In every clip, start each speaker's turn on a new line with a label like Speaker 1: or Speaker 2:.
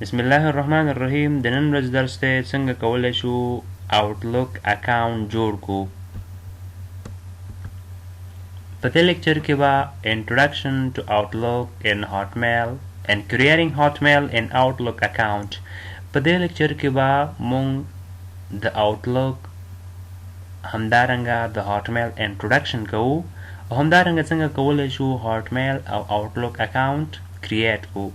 Speaker 1: بسم الله الرحمن الرحیم. د نن ورځ درس ته څنګه کولی شو آوټلوک اکاونټ جوړ کړو. په دې لیکچر کې به introduction to Outlook in Hotmail and creating Hotmail in Outlook account. په دې لیکچر کې به مونږ د Outlook همدارنګه د Hotmail introduction کوو او همدارنګه څنګه کولی شو Hotmail او Outlook account create کړو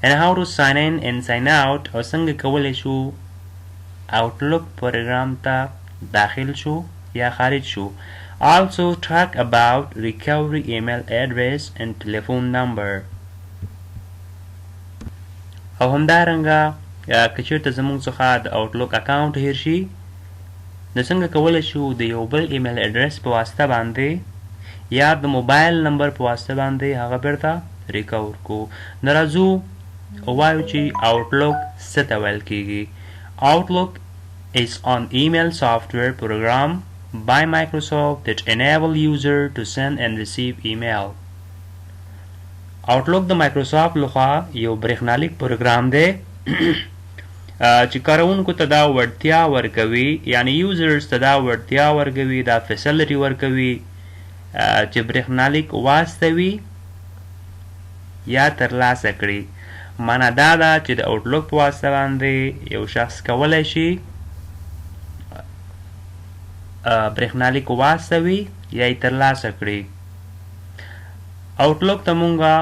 Speaker 1: and how to sign in and sign out او څنګه کولی شو Outlook پروګرام ته داخل شو یا خارج شو. Also talk about recovery email address and telephone number. او همدارنګه که چېرته زموږ څخه د Outlook account هیر شي نو څنګه کولی شو د یو بل ایمیل اډرس په واسطه باندې یا د موبایل نمبر په واسطه باندې هغه بیرته ریکور کو. نو راځو وایو چې Outlook څه ته ویل کیږي. Outlook is an email software program by Microsoft that enable user to send and receive email. Outlook د Microsoft لخوا یو برېښنالیک پروګرام دی چې کاروونکو ته دا وړتیا ورکوي یعنی یوزرز ته دا وړتیا ورکوي دا فیسیلیټي ورکوي چې برېښنالیک واستوي یا ترلاسه کړي. معنا دا ده چې د Outlook په واسطه باندې یو شخص کولی شي برېښنالیک واستوي یا یې ترلاسه کړي. Outlook ته مونږه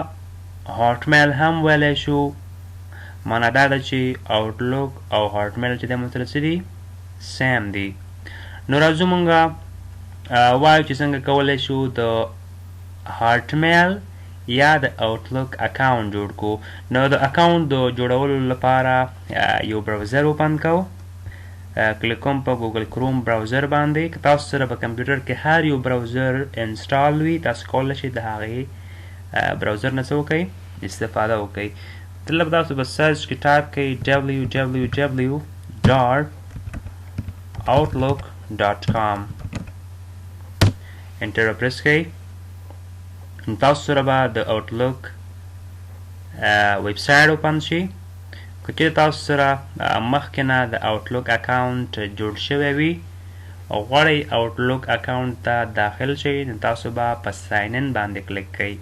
Speaker 1: Hotmail هم ویلی شو. معنا دا ده چې Outlook او Hotmail چې دی مثلا څه دي سیم دي. نو راځو مونږه وایو چې څنګه کولی شو د Hotmail یا د Outlook اکاونټ جوړ کو. نو د اکاونټ د جوړولو لپاره یو براوزر اوپن کو. کلیک کوم په ګوګل کروم براوزر باندې. که تاسو سره په کمپیوټر کې هر یو براوزر انسټال وي تاسو کولی شئ د هغې براوزر نه څه وکئ استفاده وکئ. مطلب تاسو به سرچ کې ټایپ کئ www.outlook.com انټر پریس کئ. تاسو سره به د Outlook ویب سایټ اوپن شي. که چېرې تاسو سره مخکې نه د Outlook اکاونټ جوړ شوی وي او غواړئ Outlook اکاونټ ته داخل شئ نو تاسو به په ساین ان باندې کلیک کئ.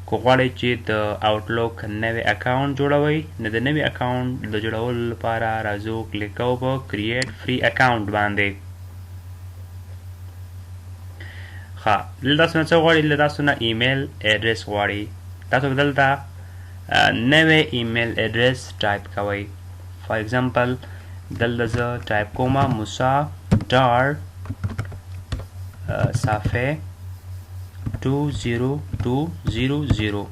Speaker 1: که غواړئ چې د Outlook نوی اکاونټ جوړوئ نو د نوي اکاونټ د جوړولو لپاره راځو کلیک کوو په کریټ فری اکاونټ باندې. دلته تاسو نه څه غواړي؟ دلته تاسو نه ایمیل اډرس غواړي. تاسو به دلته نوی ایمیل اډرس ټایپ کوئ. فار ایگزامپل دلته زه ټایپ کومه musa.safe 20200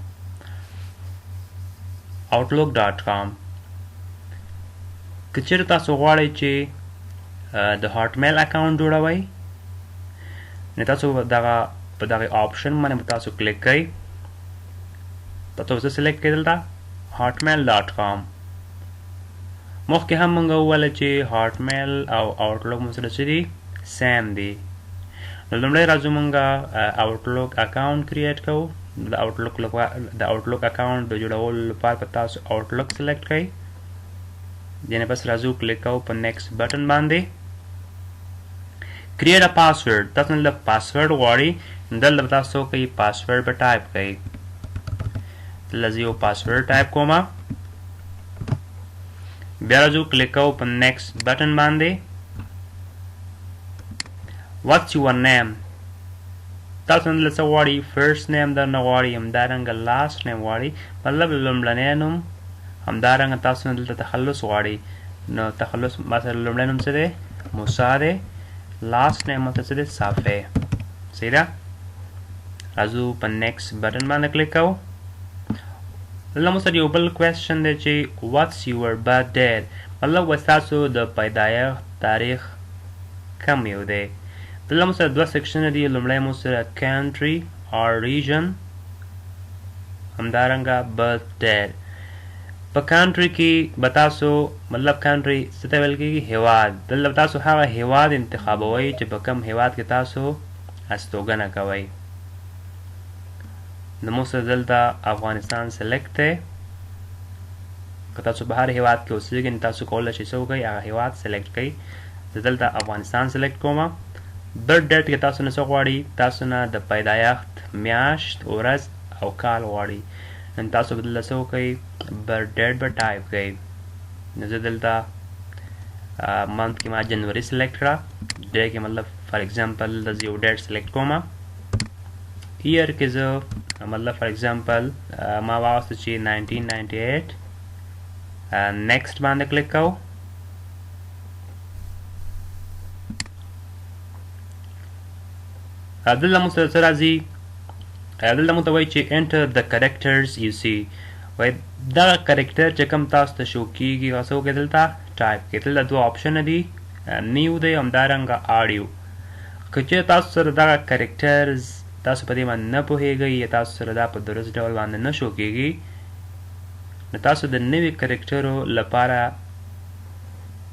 Speaker 1: outlook.com. که چېرې تاسو غواړئ چې د Hotmail اکاونټ جوړوئ نو تاسو په دغه آپشن باندې به تاسو کلیک کئ. تاسو څه سلیکټ کئ دلته hotmail.com. مخکې هم موږ وویله چې Hotmail او Outlook مو سره څه دي سیم دي. نو لومړی راځو موږ Outlook اکاونټ کریټ کوو. د Outlook اکاونټ د جوړولو لپاره به تاسو Outlook سلیکټ کئ. یعنې بس راځو کلیک کوو په نیکسټ بټن باندې. create a password. تاسو نه پاسورډ غواړي دلته به تاسو کوئ پاسورډ به ټایپ کئ. دلته زه یو پاسورډ ټایپ کومه. بیا راځو کلیک کوو په نیکسټ بټن باندې. what's your name. تاسو نه څه غواړي فرست نیم درنه غواړي همدارنګه لاست نیم غواړي مطلب لومړنی نوم. همدارنګه تاسو نه دلته تخلص غواړي نو تخلص مثلا لومړی نوم څه دی موسی دی. لاست نیم ته څه دی صافی. صحیح ده. راځو په نیکسټ بټن باندې کلیک کوو. دلته مو سره یو بل کوېسچن دی چې what's your birth date. مطلب ستاسو د پیدایښت تاریخ کم یو دی. دلته مو سره دوه سیکشنونه دي. لومړی مو سره country or region همدارنګه birth date. په کانټري کې به تاسو مطلب کانټري څه ته ویل کېږي هیواد. دلته به تاسو هغه هیواد انتخابوئ چې په کوم هیواد کې تاسو استوګنه کوئ. نو مو سره دلته افغانستان سلیکټ دی. که تاسو په هر هیواد کې اوسېږئ نو تاسو کولی شئ څه وکئ هغه هیواد سلیکټ کئ زه دلته افغانستان سلیکټ کومه برډ ډیټ کې تاسو نه څه غواړي تاسو نه د پیدایښت میاشت ورځ او کال غواړي نو تاسو به دلته څه وکئ برډ ډیټ به ټایپ کئ نو زه دلته منث کې ما جنوري سلیکټ کړه ډے کې مطلب فار ایگزامپل د یو ډیټ سلیکټ کومه ایئر کې زه مطلب فار ایگزامپل ما واغسته چې 1998 نیکسټ باندې کلیک کوو دلته موږ ته څه راځي دلته موږ ته وایي چې انټر د کریکټرز یو سی وایي دغه کریکټر چې کوم تاسو ته شو کېږي هغه څه وکړئ دلته ټایپ کړئ دلته دوه آپشنه دي نیو دی همدارنګه آډیو که چېرې تاسو سره دغه کریکټرز تاسو په دې باندې نه پوهېږئ یا تاسو سره دا په درست ډول باندې نه شو کېږي نو تاسو د نوي کرکټرو لپاره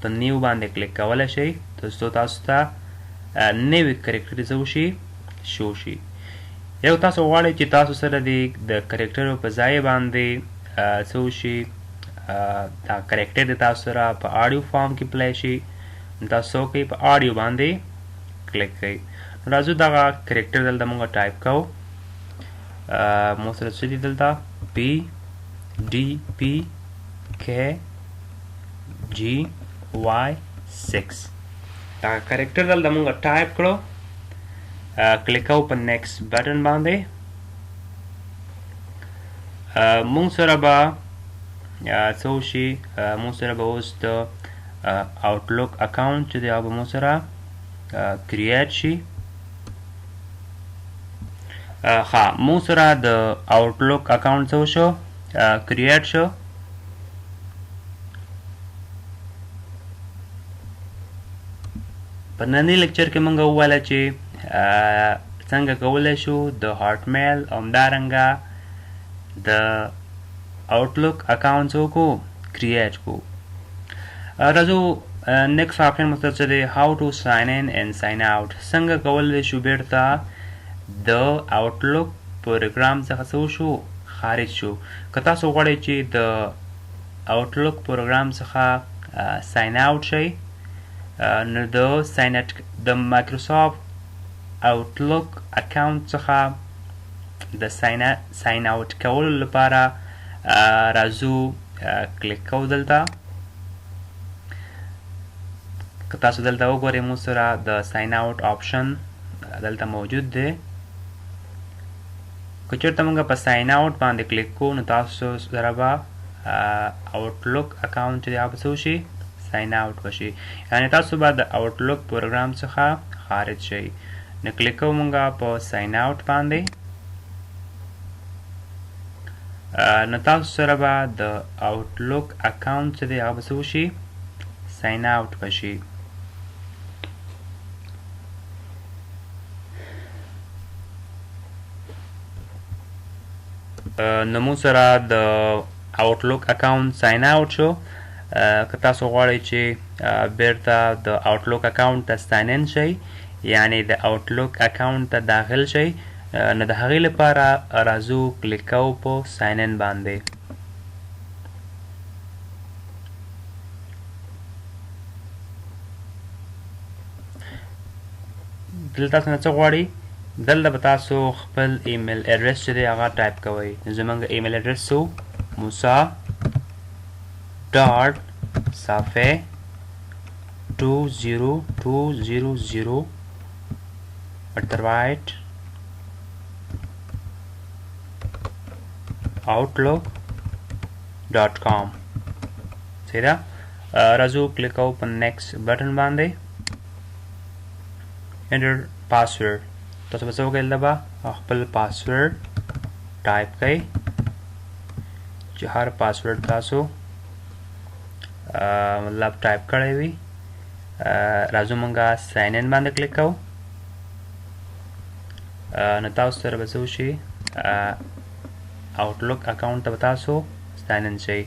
Speaker 1: په نیو باندې کلیک کولی شئ تر څو تاسو ته نوي کرکټر څه وشي شو شي یو تاسو غواړئ چې تاسو سره د کرکټرو په ځای باندې څه وشي دا کرکټر د تاسو سره په آډیو فارم کې پلی شي نو تاسو څه وکئ په آډیو باندې کلیک کئ نو راځو دغه کرکټر دلته موږ ټایپ کوو موږ سره څه دي دلته پی D P के जी वाई 6 دا کریکټر دلته موږ ټایپ کړو کلیک کوو په نیکسټ بټن باندې موږ سره به څه وشي موږ سره به اوس د آوټلوک اکاونټ چې دی هغه به موږ سره کریټ شي ښه موږ سره د آوټلوک اکاونټ څه وشو کریټ شو په ننني لیکچر کې موږ وویله چې څنګه کولی شو د هاټمیل او همدارنګه د آوټلوک اکاونټ څه وکړو کریټ کړو راځو نیکسټ آپشن موږ ته څه دی هاو ټو ساین ان اینډ ساین آوټ څنګه کولی شو بیرته د آوټلوک پروګرام څخه څه وشو خارج شو که تاسو غواړئ چې د آوټلوک پروګرام څخه ساین آوټ شئ نو د مایکروسافټ آوټلوک اکاونټ څخه د ساین آوټ کولو لپاره راځو کلیک کوو دلته که تاسو دلته وګورئ موږ سره د ساین آوټ آپشن دلته موجود دی که چېرته موږ په ساین آوټ باندې کلیک کوو نو تاسو سره به آوټلوک اکاونټ چې دی هغه به څه وشي ساین آوټ وشي یعنې تاسو به د آوټلوک پروګرام څخه خارج شئ نو کلیک کوو موږ په ساین آوټ باندې نو تاسو سره به د آوټلوک اکاونټ چې دی هغه به څه وشي ساین آوټ وشي نو موږ سره د آوټلوک اکاونټ ساین آوټ شو که تاسو غواړئ چې بیرته د آوټلوک اکاونټ ته ساین ان شئ یعنې د آوټلوک اکاونټ ته داخل شئ نو د هغې لپاره راځو کلیک کوو په ساین ان باندې دلته تاسو نه څه غواړئ دلته به تاسو خپل ایمیل اډرس چې دی هغه ټایپ کوئ زموږ ایمیل اډرس څه موسی ډاټ صافی 20200 @outlook.com صحیح ده راځو کلیک کوو په نیکسټ بټن باندې انټر پاسورډ تاسو به څه وکړئ دلته به خپل پاسورډ ټایپ کړئ چې هر پاسورډ تاسو مطلب ټایپ کړی وي راځو موږ ساین ان باندې کلیک کوو نو تاسو سره به څه وشي آوټلوک اکاونټ ته به تاسو ساین ان شئ